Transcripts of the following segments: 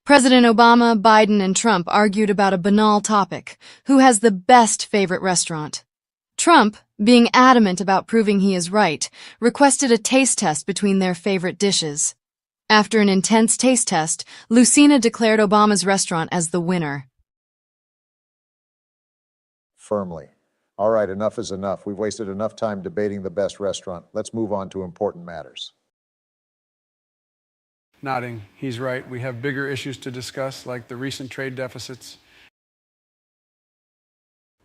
President Obama, Biden, and Trump argued about a banal topic: who has the best favorite restaurant? Trump, being adamant about proving he is right, requested a taste test between their favorite dishes. After an intense taste test, Lucina declared Obama's restaurant as the winner. Firmly. All right, enough is enough. We've wasted enough time debating the best restaurant. Let's move on to important matters. Nodding. He's right. We have bigger issues to discuss, like the recent trade deficits.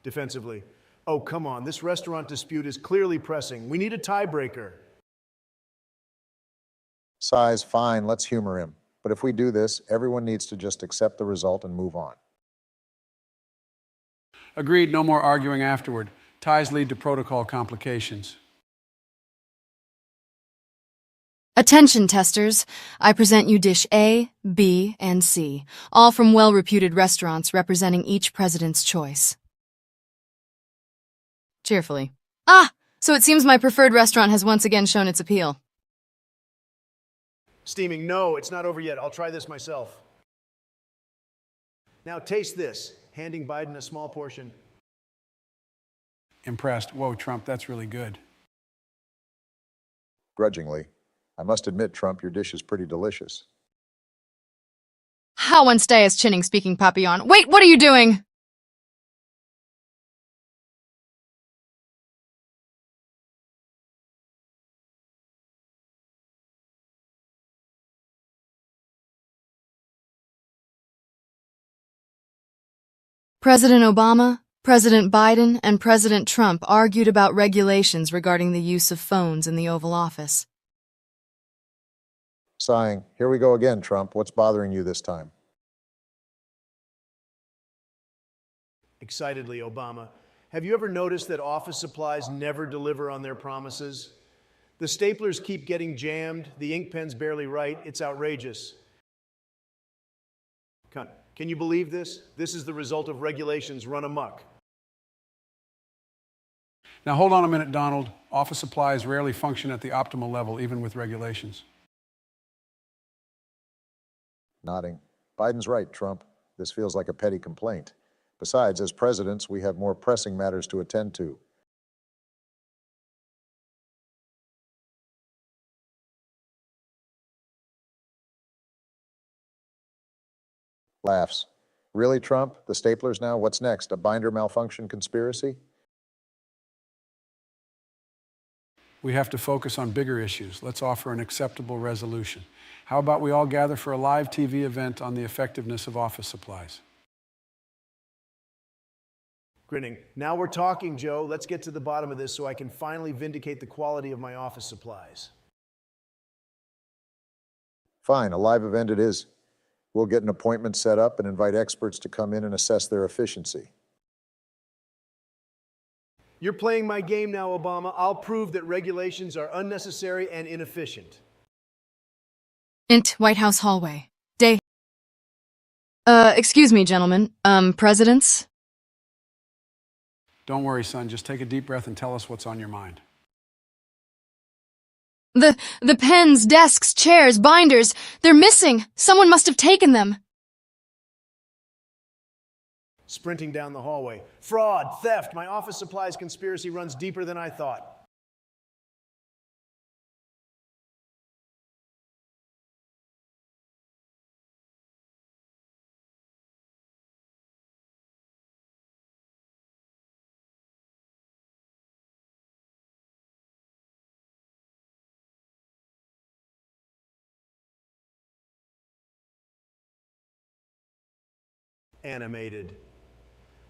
Defensively. Oh, come on. This restaurant dispute is clearly pressing. We need a tiebreaker. Size, fine, let's humor him. But if we do this, everyone needs to just accept the result and move on. Agreed, no more arguing afterward. Ties lead to protocol complications. Attention, testers. I present you dish A, B, and C, all from well-reputed restaurants representing each president's choice. Cheerfully. So it seems my preferred restaurant has once again shown its appeal. Steaming. No, it's not over yet. I'll try this myself. Now taste this. Handing Biden a small portion. Impressed. Whoa, Trump, that's really good. Grudgingly. I must admit, Trump, your dish is pretty delicious. How one stay is chinning speaking papillon. Wait, what are you doing? President Obama, President Biden, and President Trump argued about regulations regarding the use of phones in the Oval Office. Sighing. Here we go again, Trump. What's bothering you this time? Excitedly, Obama. Have you ever noticed that office supplies never deliver on their promises? The staplers keep getting jammed. The ink pen's barely right. It's outrageous. Can you believe this? This is the result of regulations run amok. Now hold on a minute, Donald. Office supplies rarely function at the optimal level, even with regulations. Nodding. Biden's right, Trump. This feels like a petty complaint. Besides, as presidents, we have more pressing matters to attend to. Laughs. Really, Trump? The staplers now? What's next? A binder malfunction conspiracy? We have to focus on bigger issues. Let's offer an acceptable resolution. How about we all gather for a live TV event on the effectiveness of office supplies? Grinning. Now we're talking, Joe. Let's get to the bottom of this so I can finally vindicate the quality of my office supplies. Fine, a live event it is. We'll get an appointment set up and invite experts to come in and assess their efficiency. You're playing my game now, Obama. I'll prove that regulations are unnecessary and inefficient. White House hallway. Day. Excuse me, gentlemen. Presidents? Don't worry, son. Just take a deep breath and tell us what's on your mind. The pens, desks, chairs, binders, they're missing. Someone must have taken them. Sprinting down the hallway. Fraud, theft, my office supplies conspiracy runs deeper than I thought. Animated.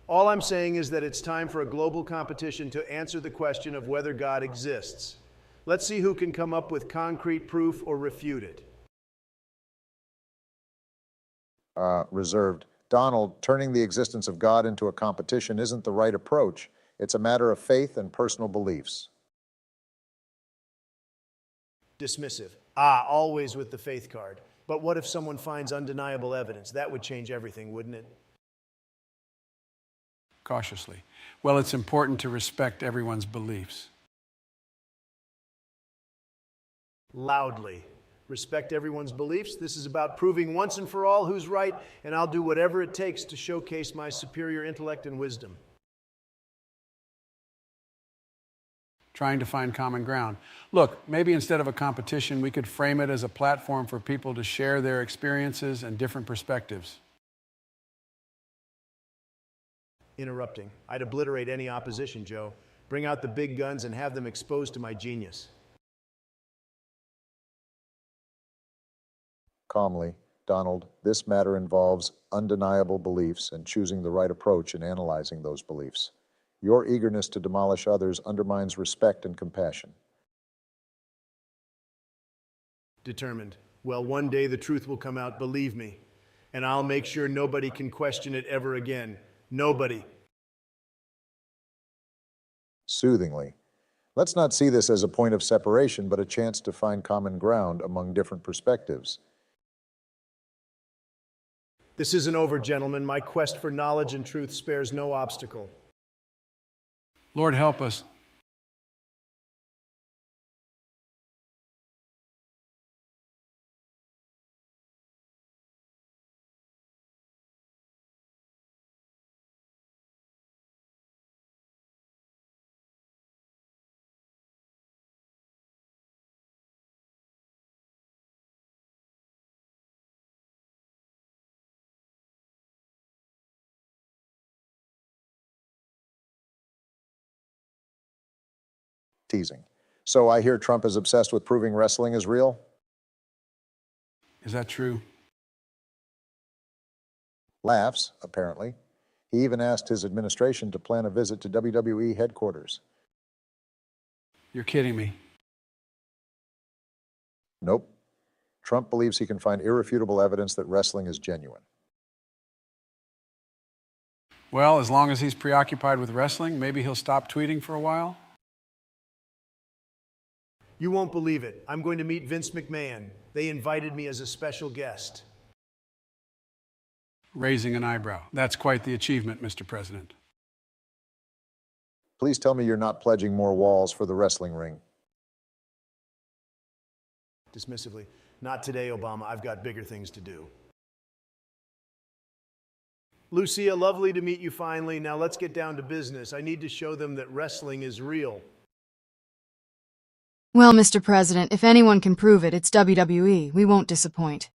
All I'm saying is that it's time for a global competition to answer the question of whether God exists. Let's see who can come up with concrete proof or refute it. Reserved. Donald, turning the existence of God into a competition isn't the right approach. It's a matter of faith and personal beliefs. Dismissive. Always with the faith card. But what if someone finds undeniable evidence? That would change everything, wouldn't it? Cautiously. Well, it's important to respect everyone's beliefs. Loudly. Respect everyone's beliefs. This is about proving once and for all who's right, and I'll do whatever it takes to showcase my superior intellect and wisdom. Trying to find common ground. Look, maybe instead of a competition, we could frame it as a platform for people to share their experiences and different perspectives. Interrupting. I'd obliterate any opposition, Joe. Bring out the big guns and have them exposed to my genius. Calmly, Donald, this matter involves undeniable beliefs and choosing the right approach in analyzing those beliefs. Your eagerness to demolish others undermines respect and compassion. Determined. Well, one day the truth will come out, believe me. And I'll make sure nobody can question it ever again. Nobody. Soothingly, let's not see this as a point of separation, but a chance to find common ground among different perspectives. This isn't over, gentlemen. My quest for knowledge and truth spares no obstacle. Lord, help us. Teasing. So I hear Trump is obsessed with proving wrestling is real? Is that true? Laughs, apparently. He even asked his administration to plan a visit to WWE headquarters. You're kidding me. Nope. Trump believes he can find irrefutable evidence that wrestling is genuine. Well, as long as he's preoccupied with wrestling, maybe he'll stop tweeting for a while. You won't believe it. I'm going to meet Vince McMahon. They invited me as a special guest. Raising an eyebrow. That's quite the achievement, Mr. President. Please tell me you're not pledging more walls for the wrestling ring. Dismissively. Not today, Obama. I've got bigger things to do. Lucia, lovely to meet you finally. Now let's get down to business. I need to show them that wrestling is real. Well, Mr. President, if anyone can prove it, it's WWE. We won't disappoint.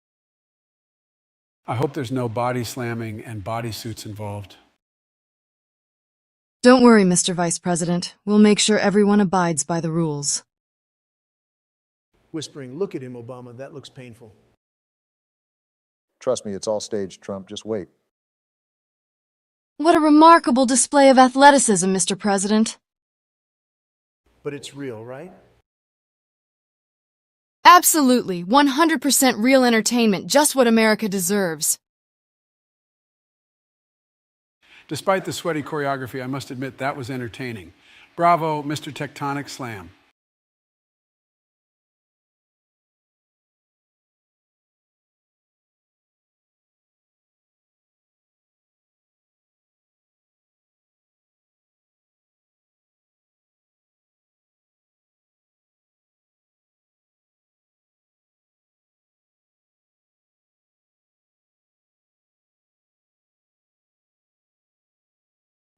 I hope there's no body slamming and bodysuits involved. Don't worry, Mr. Vice President. We'll make sure everyone abides by the rules. Whispering, look at him, Obama. That looks painful. Trust me, it's all staged, Trump. Just wait. What a remarkable display of athleticism, Mr. President. But it's real, right? Absolutely. 100% real entertainment, just what America deserves. Despite the sweaty choreography, I must admit that was entertaining. Bravo, Mr. Tectonic Slam.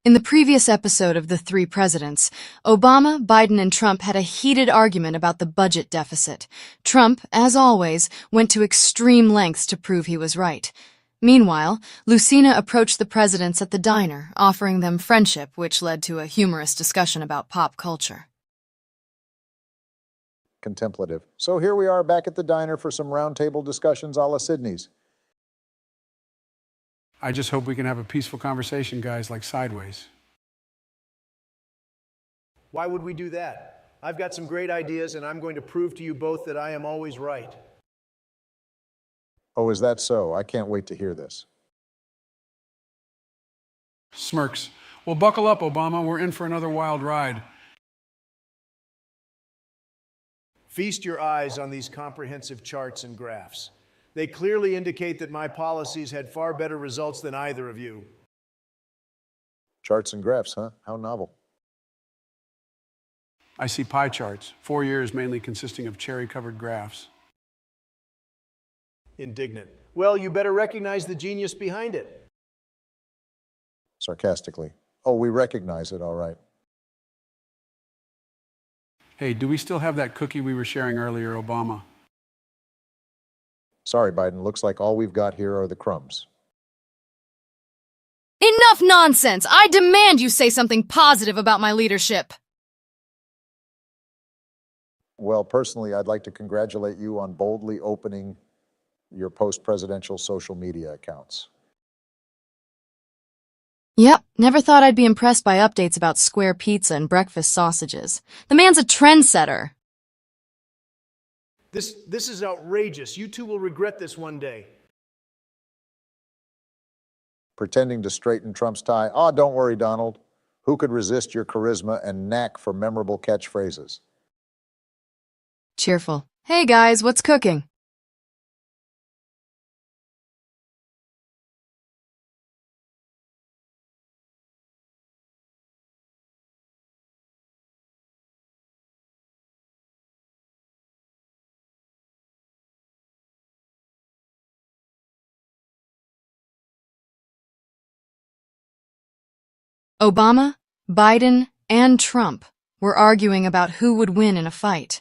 In the previous episode of The Three Presidents, Obama, Biden, and Trump had a heated argument about the budget deficit. Trump, as always, went to extreme lengths to prove he was right. Meanwhile, Lucina approached the presidents at the diner, offering them friendship, which led to a humorous discussion about pop culture. Contemplative. So here we are back at the diner for some roundtable discussions a la Sydney's. I just hope we can have a peaceful conversation, guys, like sideways. Why would we do that? I've got some great ideas, and I'm going to prove to you both that I am always right. Oh, is that so? I can't wait to hear this. Smirks. Well, buckle up, Obama. We're in for another wild ride. Feast your eyes on these comprehensive charts and graphs. They clearly indicate that my policies had far better results than either of you. Charts and graphs, huh? How novel. I see pie charts, 4 years mainly consisting of cherry-covered graphs. Indignant. Well, you better recognize the genius behind it. Sarcastically. Oh, we recognize it, all right. Hey, do we still have that cookie we were sharing earlier, Obama? Sorry, Biden, looks like all we've got here are the crumbs. Enough nonsense! I demand you say something positive about my leadership. Well, personally, I'd like to congratulate you on boldly opening your post-presidential social media accounts. Yep, never thought I'd be impressed by updates about square pizza and breakfast sausages. The man's a trendsetter. This is outrageous. You two will regret this one day. Pretending to straighten Trump's tie. Oh, don't worry, Donald. Who could resist your charisma and knack for memorable catchphrases? Cheerful. Hey guys, what's cooking? Obama, Biden, and Trump were arguing about who would win in a fight.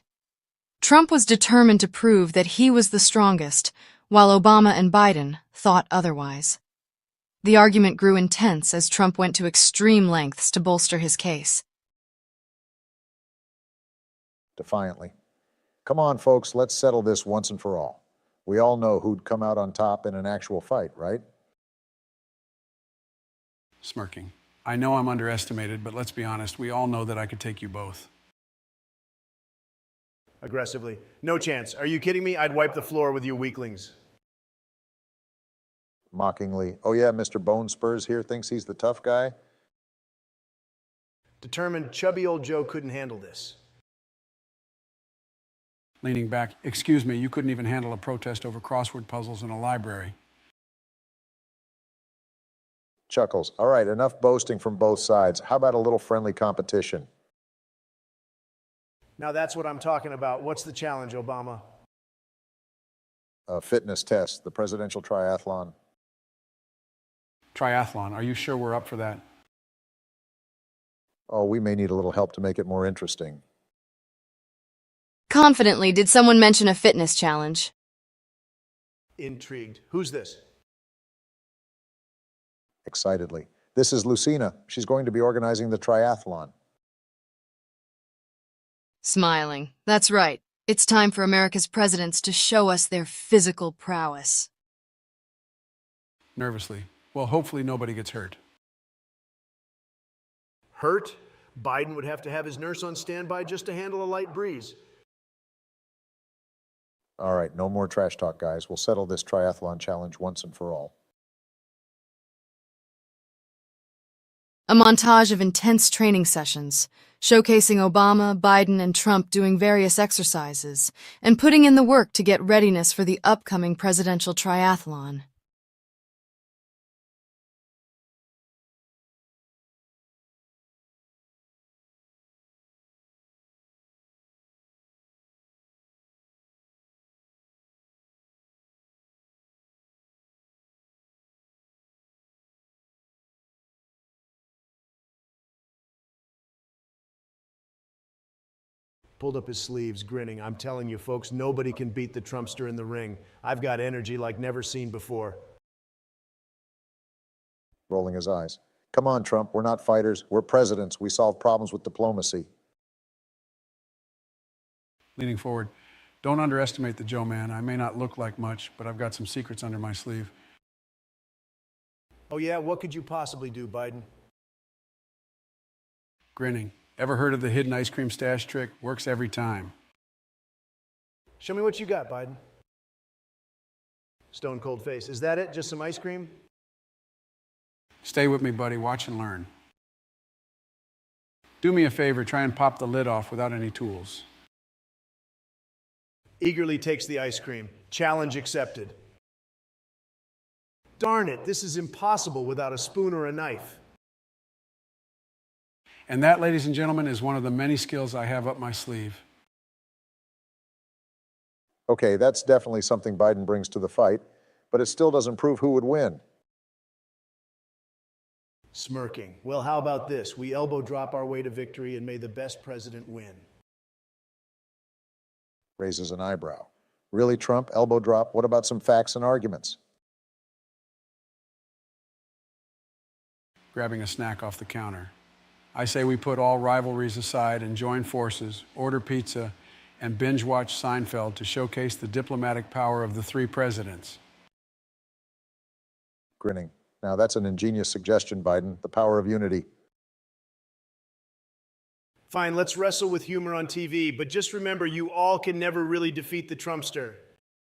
Trump was determined to prove that he was the strongest, while Obama and Biden thought otherwise. The argument grew intense as Trump went to extreme lengths to bolster his case. Defiantly. Come on, folks, let's settle this once and for all. We all know who'd come out on top in an actual fight, right? Smirking. I know I'm underestimated, but let's be honest, we all know that I could take you both. Aggressively. No chance. Are you kidding me? I'd wipe the floor with you weaklings. Mockingly. Oh yeah, Mr. Bone Spurs here thinks he's the tough guy? Determined chubby old Joe couldn't handle this. Leaning back, excuse me, you couldn't even handle a protest over crossword puzzles in a library. Chuckles. All right, enough boasting from both sides. How about a little friendly competition? Now that's what I'm talking about. What's the challenge, Obama? A fitness test, the presidential triathlon. Triathlon, are you sure we're up for that? Oh, we may need a little help to make it more interesting. Confidently, did someone mention a fitness challenge? Intrigued. Who's this? Excitedly. This is Lucina. She's going to be organizing the triathlon. Smiling. That's right. It's time for America's presidents to show us their physical prowess. Nervously. Well, hopefully nobody gets hurt. Hurt? Biden would have to have his nurse on standby just to handle a light breeze. All right, no more trash talk, guys. We'll settle this triathlon challenge once and for all. A montage of intense training sessions, showcasing Obama, Biden, and Trump doing various exercises, and putting in the work to get readiness for the upcoming presidential triathlon. Pulled up his sleeves, grinning. I'm telling you, folks, nobody can beat the Trumpster in the ring. I've got energy like never seen before. Rolling his eyes. Come on, Trump. We're not fighters. We're presidents. We solve problems with diplomacy. Leaning forward. Don't underestimate the Joe man. I may not look like much, but I've got some secrets under my sleeve. Oh yeah, what could you possibly do, Biden? Grinning. Ever heard of the hidden ice cream stash trick? Works every time. Show me what you got, Biden. Stone cold face. Is that it? Just some ice cream? Stay with me, buddy. Watch and learn. Do me a favor. Try and pop the lid off without any tools. Eagerly takes the ice cream. Challenge accepted. Darn it, this is impossible without a spoon or a knife. And that, ladies and gentlemen, is one of the many skills I have up my sleeve. Okay, that's definitely something Biden brings to the fight, but it still doesn't prove who would win. Smirking. Well, how about this? We elbow drop our way to victory and may the best president win. Raises an eyebrow. Really, Trump? Elbow drop? What about some facts and arguments? Grabbing a snack off the counter. I say we put all rivalries aside and join forces, order pizza, and binge watch Seinfeld to showcase the diplomatic power of the three presidents. Grinning. Now, that's an ingenious suggestion, Biden. The power of unity. Fine, let's wrestle with humor on TV, but just remember, you all can never really defeat the Trumpster.